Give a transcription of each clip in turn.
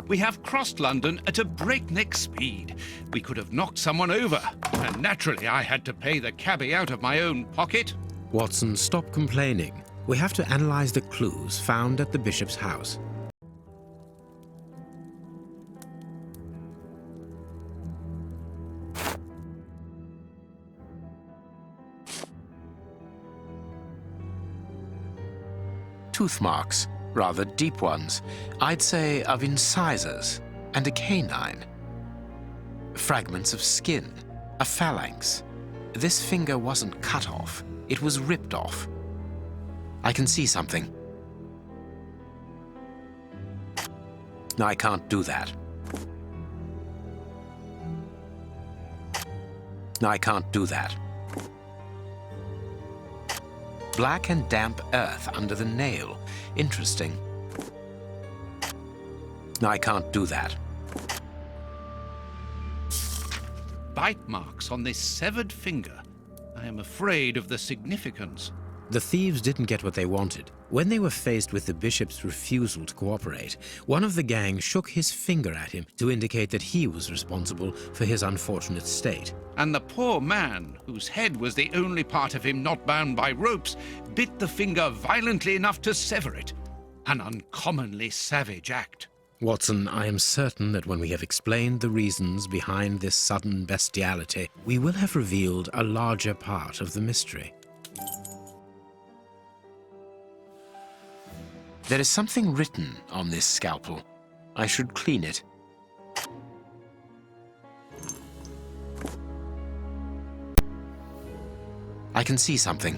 We have crossed London at a breakneck speed. We could have knocked someone over, and naturally I had to pay the cabbie out of my own pocket. Watson, stop complaining. We have to analyze the clues found at the bishop's house. Tooth marks, rather deep ones, I'd say of incisors, and a canine. Fragments of skin, a phalanx. This finger wasn't cut off, it was ripped off. I can see something. I can't do that. I can't do that. Black and damp earth under the nail. Interesting. I can't do that. Bite marks on this severed finger. I am afraid of the significance. The thieves didn't get what they wanted. When they were faced with the bishop's refusal to cooperate, one of the gang shook his finger at him to indicate that he was responsible for his unfortunate state. And the poor man, whose head was the only part of him not bound by ropes, bit the finger violently enough to sever it. An uncommonly savage act. Watson, I am certain that when we have explained the reasons behind this sudden bestiality, we will have revealed a larger part of the mystery. There is something written on this scalpel. I should clean it. I can see something.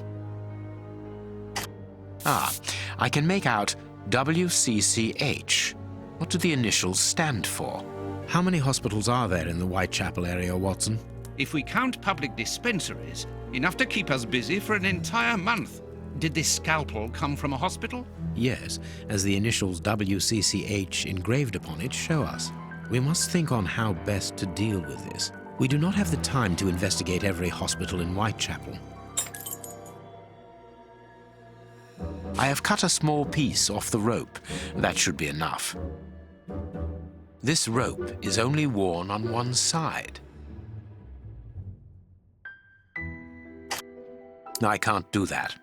Ah, I can make out WCCH. What do the initials stand for? How many hospitals are there in the Whitechapel area, Watson? If we count public dispensaries, enough to keep us busy for an entire month. Did this scalpel come from a hospital? Yes, as the initials WCCH engraved upon it show us. We must think on how best to deal with this. We do not have the time to investigate every hospital in Whitechapel. I have cut a small piece off the rope. That should be enough. This rope is only worn on one side. I can't do that.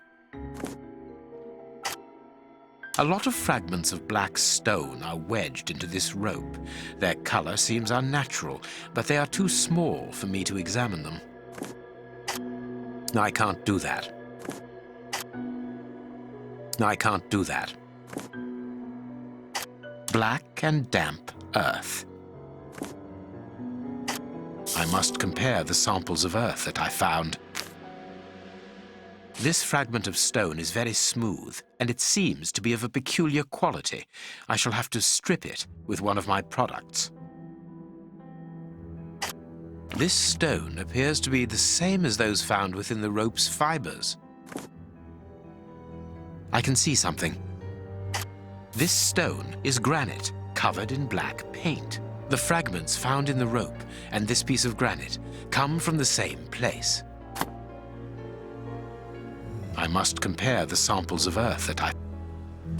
A lot of fragments of black stone are wedged into this rope. Their color seems unnatural, but they are too small for me to examine them. I can't do that. I can't do that. Black and damp earth. I must compare the samples of earth that I found. This fragment of stone is very smooth, and it seems to be of a peculiar quality. I shall have to strip it with one of my products. This stone appears to be the same as those found within the rope's fibers. I can see something. This stone is granite, covered in black paint. The fragments found in the rope and this piece of granite come from the same place. I must compare the samples of earth that I...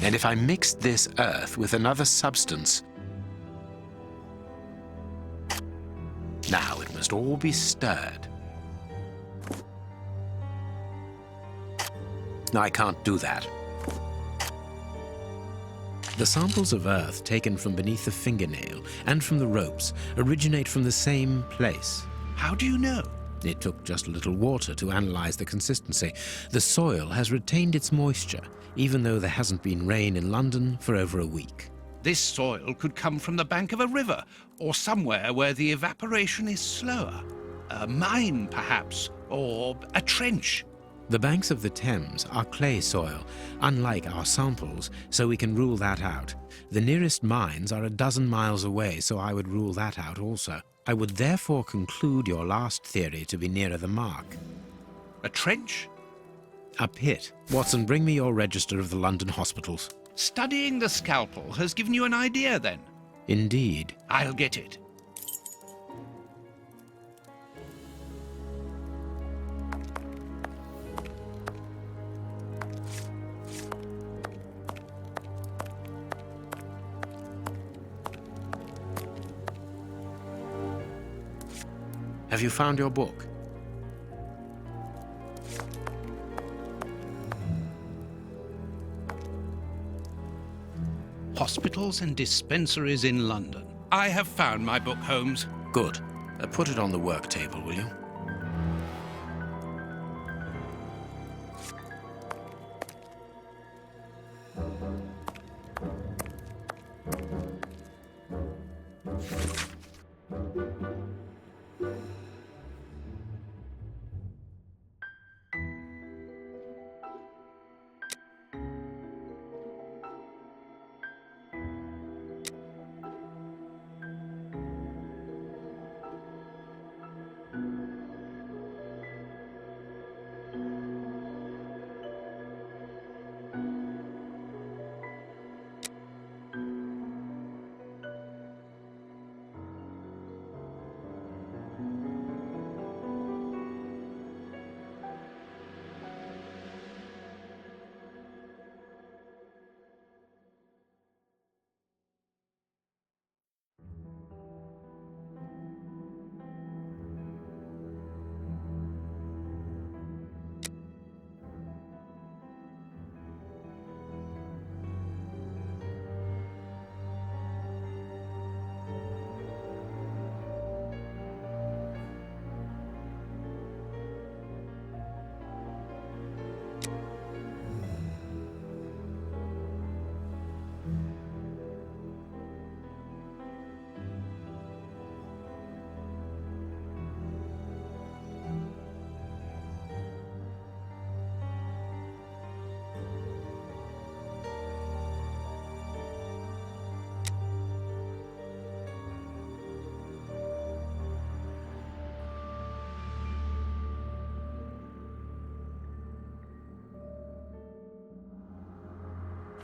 And if I mixed this earth with another substance... Now it must all be stirred. I can't do that. The samples of earth taken from beneath the fingernail and from the ropes originate from the same place. How do you know? It took just a little water to analyze the consistency. The soil has retained its moisture, even though there hasn't been rain in London for over a week. This soil could come from the bank of a river, or somewhere where the evaporation is slower. A mine, perhaps, or a trench. The banks of the Thames are clay soil, unlike our samples, so we can rule that out. The nearest mines are 12 miles away, so I would rule that out also. I would therefore conclude your last theory to be nearer the mark. A trench? A pit. Watson, bring me your register of the London hospitals. Studying the scalpel has given you an idea, then? Indeed. I'll get it. Have you found your book? Hospitals and dispensaries in London. I have found my book, Holmes. Good. Put it on the work table, will you?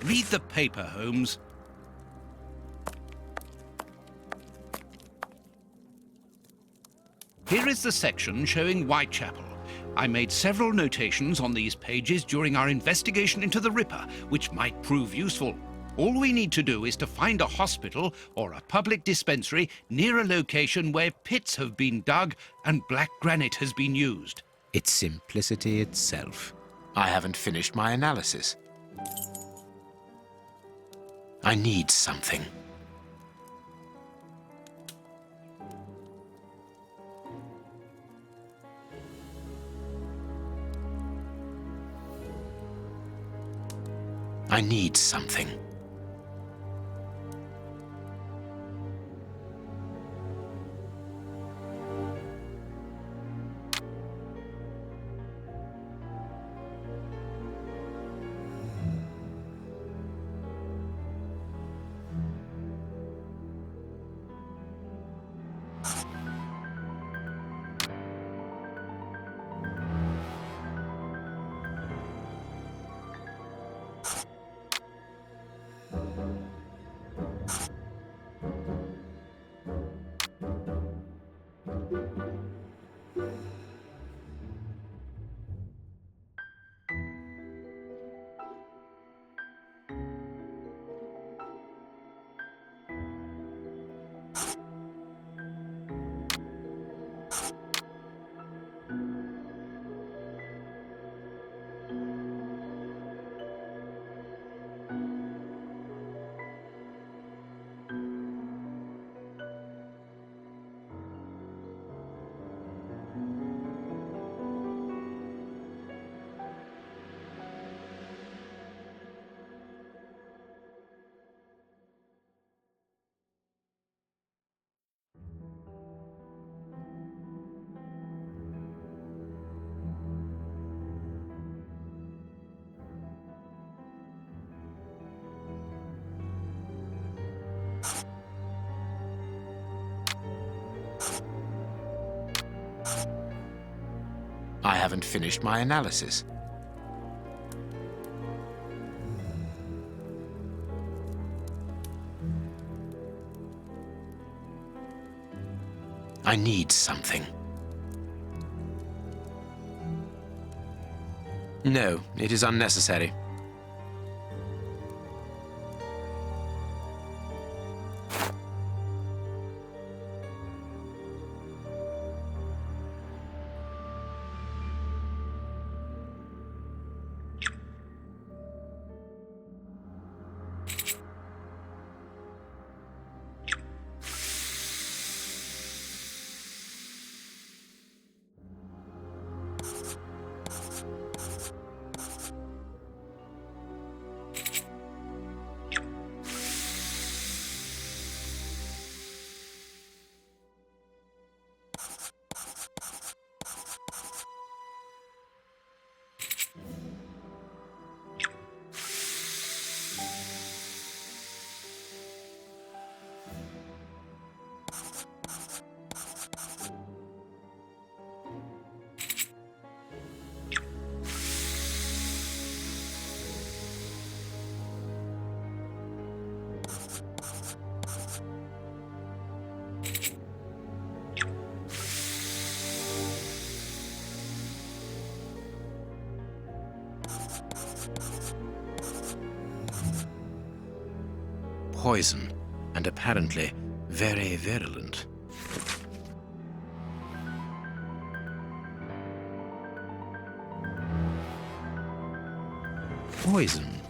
Read the paper, Holmes. Here is the section showing Whitechapel. I made several notations on these pages during our investigation into the Ripper, which might prove useful. All we need to do is to find a hospital or a public dispensary near a location where pits have been dug and black granite has been used. It's simplicity itself. I haven't finished my analysis. I need something. I need something. I haven't finished my analysis. I need something. No, it is unnecessary. poison, and apparently very virulent. Poison.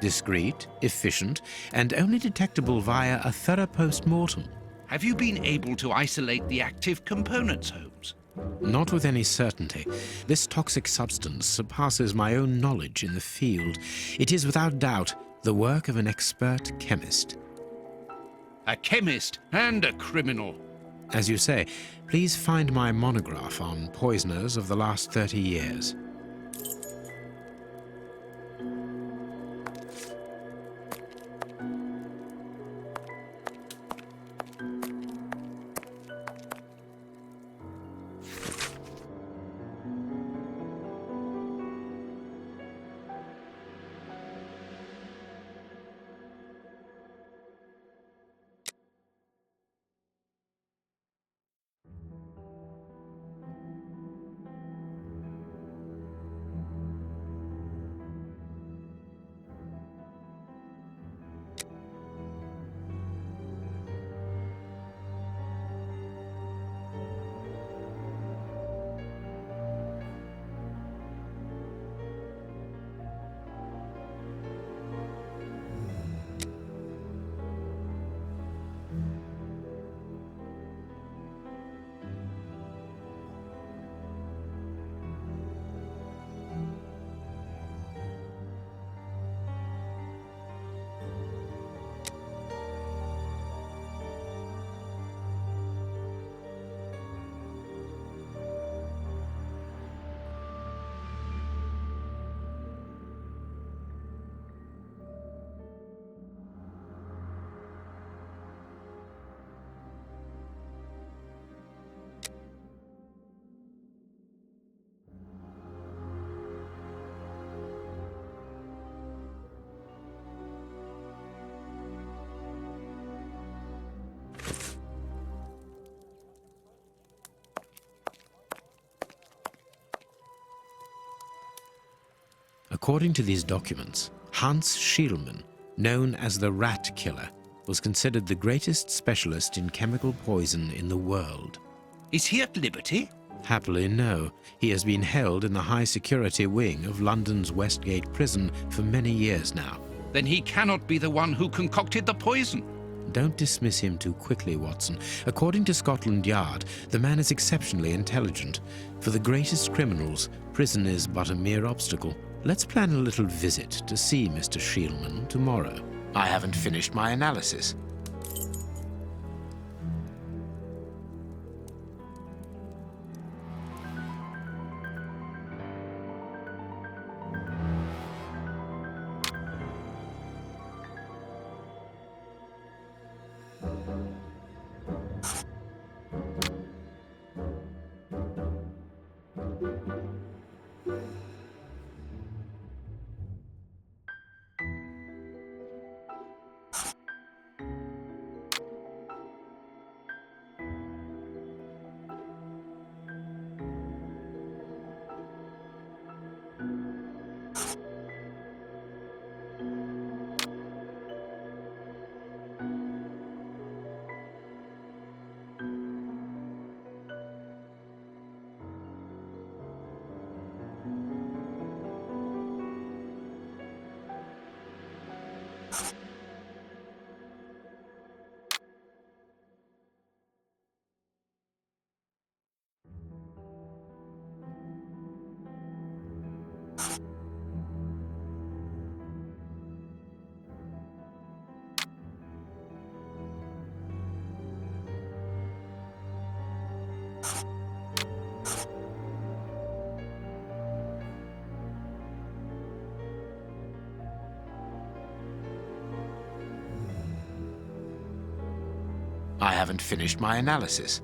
Discreet, efficient, and only detectable via a thorough post-mortem. Have you been able to isolate the active components, Holmes? Not with any certainty. This toxic substance surpasses my own knowledge in the field. It is without doubt the work of an expert chemist. A chemist and a criminal. As you say, please find my monograph on poisoners of the last 30 years. According to these documents, Hans Schielmann, known as the Rat Killer, was considered the greatest specialist in chemical poison in the world. Is he at liberty? Happily, no. He has been held in the high-security wing of London's Westgate prison for many years now. Then he cannot be the one who concocted the poison. Don't dismiss him too quickly, Watson. According to Scotland Yard, the man is exceptionally intelligent. For the greatest criminals, prison is but a mere obstacle. Let's plan a little visit to see Mr. Schielmann tomorrow. I haven't finished my analysis. I haven't finished my analysis.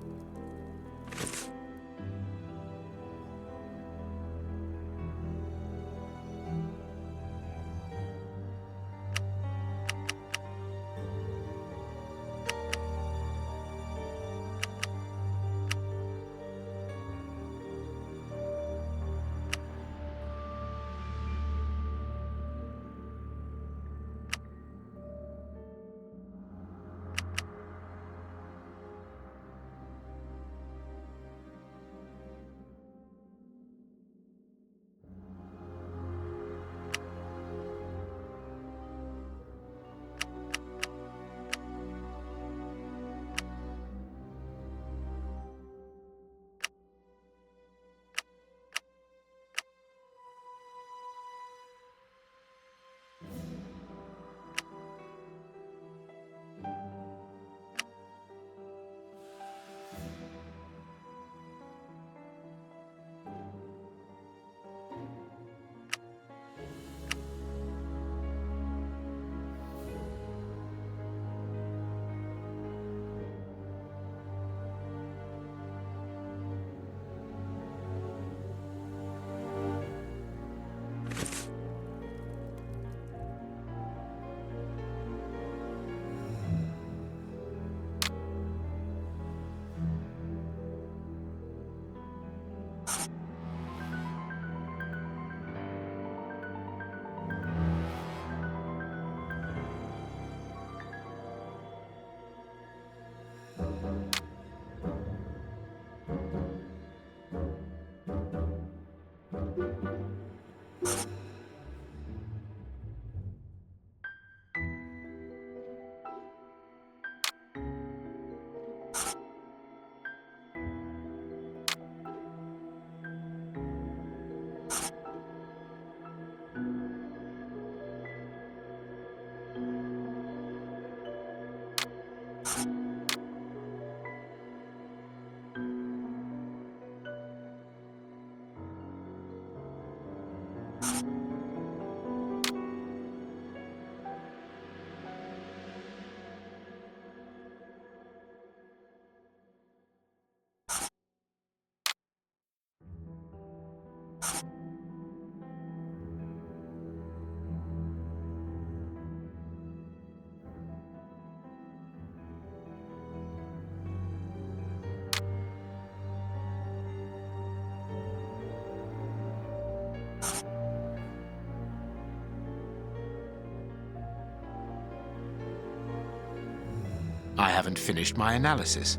I haven't finished my analysis.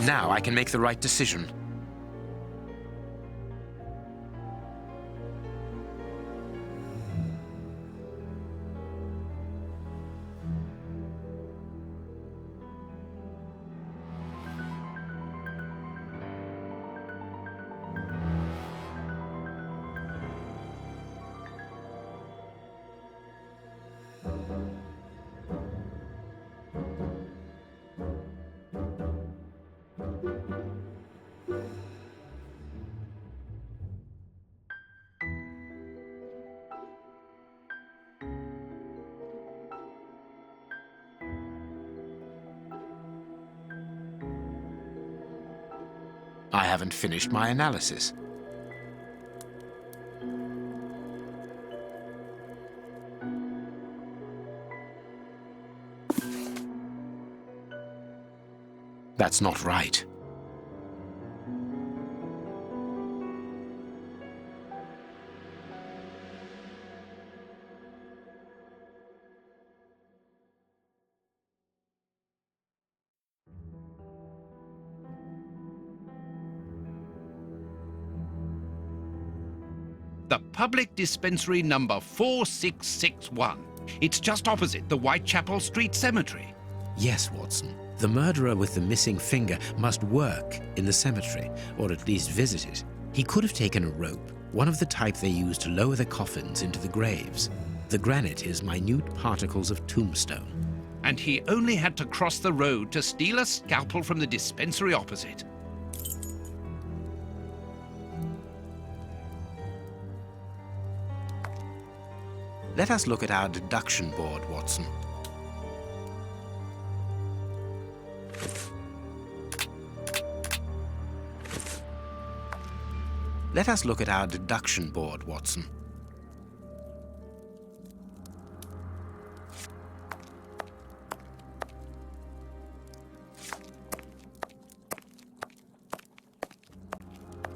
Now I can make the right decision. I haven't finished my analysis. That's not right. The public dispensary number 4661. It's just opposite the Whitechapel Street Cemetery. Yes, Watson. The murderer with the missing finger must work in the cemetery, or at least visit it. He could have taken a rope, one of the type they use to lower the coffins into the graves. The granite is minute particles of tombstone. And he only had to cross the road to steal a scalpel from the dispensary opposite. Let us look at our deduction board, Watson. Let us look at our deduction board, Watson.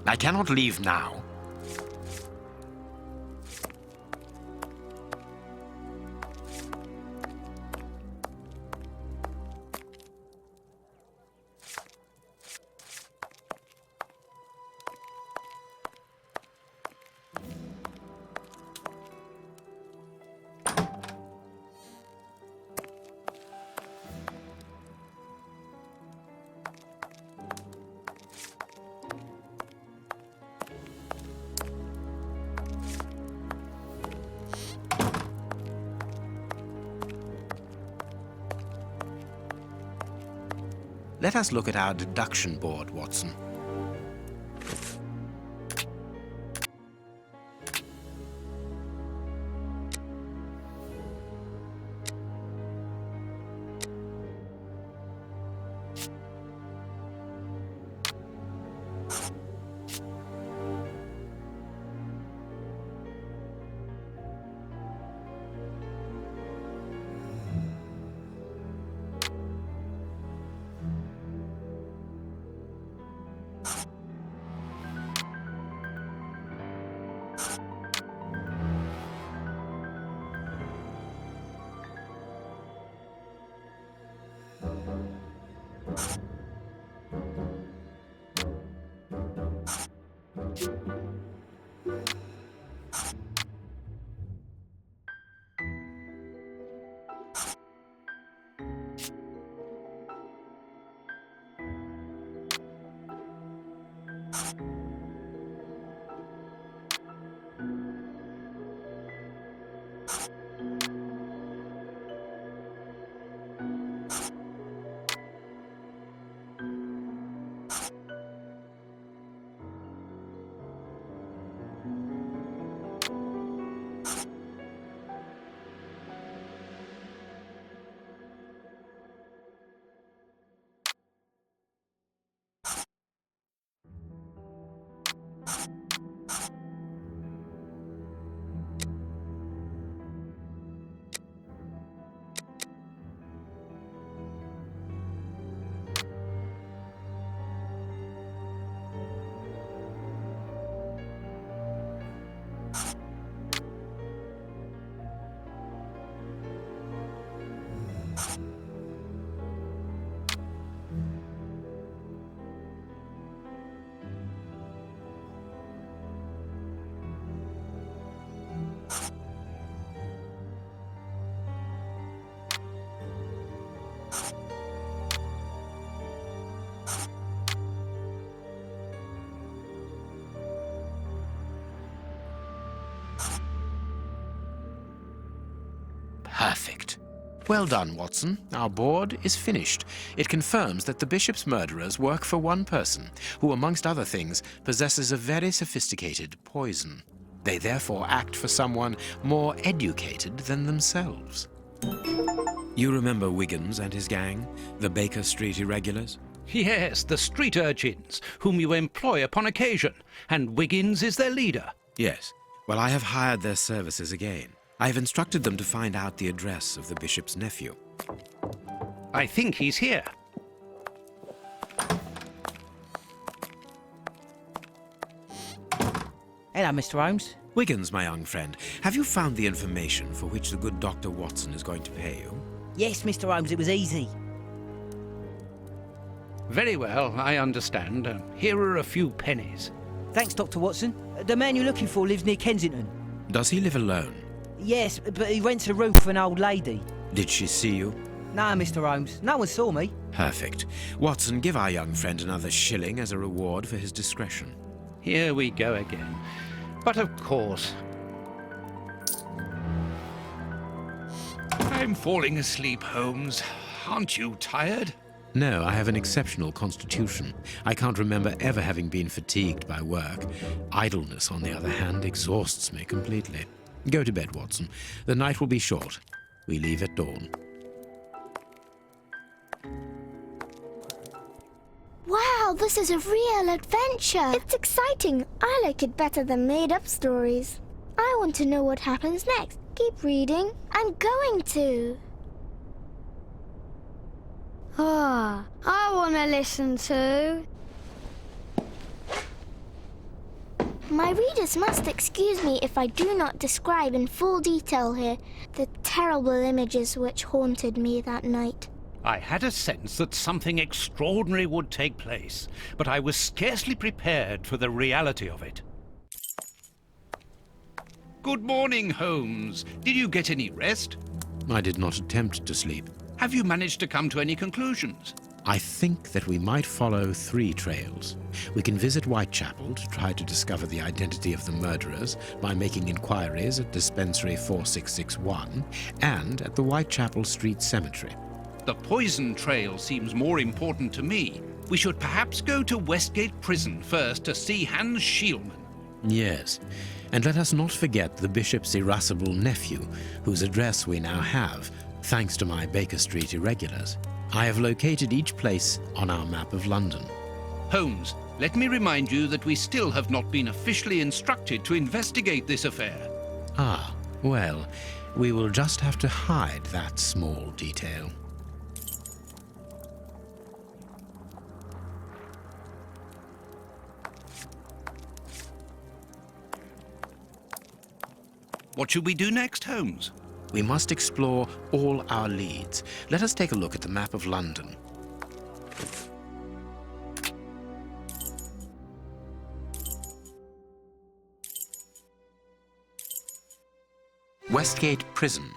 I cannot leave now. Let us look at our deduction board, Watson. Perfect. Well done, Watson. Our board is finished. It confirms that the bishop's murderers work for one person, who, amongst other things, possesses a very sophisticated poison. They therefore act for someone more educated than themselves. You remember Wiggins and his gang, the Baker Street irregulars? Yes, the street urchins, whom you employ upon occasion, and Wiggins is their leader. Yes. Well, I have hired their services again. I have instructed them to find out the address of the bishop's nephew. I think he's here. Hello, Mr. Holmes. Wiggins, my young friend, have you found the information for which the good Dr. Watson is going to pay you? Yes, Mr. Holmes, it was easy. Very well, I understand. Here are a few pennies. Thanks, Dr. Watson. The man you're looking for lives near Kensington. Does he live alone? Yes, but he rents a room for an old lady. Did she see you? No, Mr. Holmes, no one saw me. Perfect. Watson, give our young friend another shilling as a reward for his discretion. Here we go again. But of course... I'm falling asleep, Holmes. Aren't you tired? No, I have an exceptional constitution. I can't remember ever having been fatigued by work. Idleness, on the other hand, exhausts me completely. Go to bed, Watson. The night will be short. We leave at dawn. Wow, this is a real adventure. It's exciting. I like it better than made-up stories. I want to know what happens next. Keep reading. I'm going to. Ah, I want to listen to. My readers must excuse me if I do not describe in full detail here the terrible images which haunted me that night. I had a sense that something extraordinary would take place, but I was scarcely prepared for the reality of it. Good morning, Holmes. Did you get any rest? I did not attempt to sleep. Have you managed to come to any conclusions? I think that we might follow 3 trails. We can visit Whitechapel to try to discover the identity of the murderers by making inquiries at Dispensary 4661 and at the Whitechapel Street Cemetery. The poison trail seems more important to me. We should perhaps go to Westgate Prison first to see Hans Schielman. Yes, and let us not forget the bishop's irascible nephew, whose address we now have, thanks to my Baker Street irregulars. I have located each place on our map of London. Holmes, let me remind you that we still have not been officially instructed to investigate this affair. Ah, well, we will just have to hide that small detail. What should we do next, Holmes? We must explore all our leads. Let us take a look at the map of London. Westgate Prison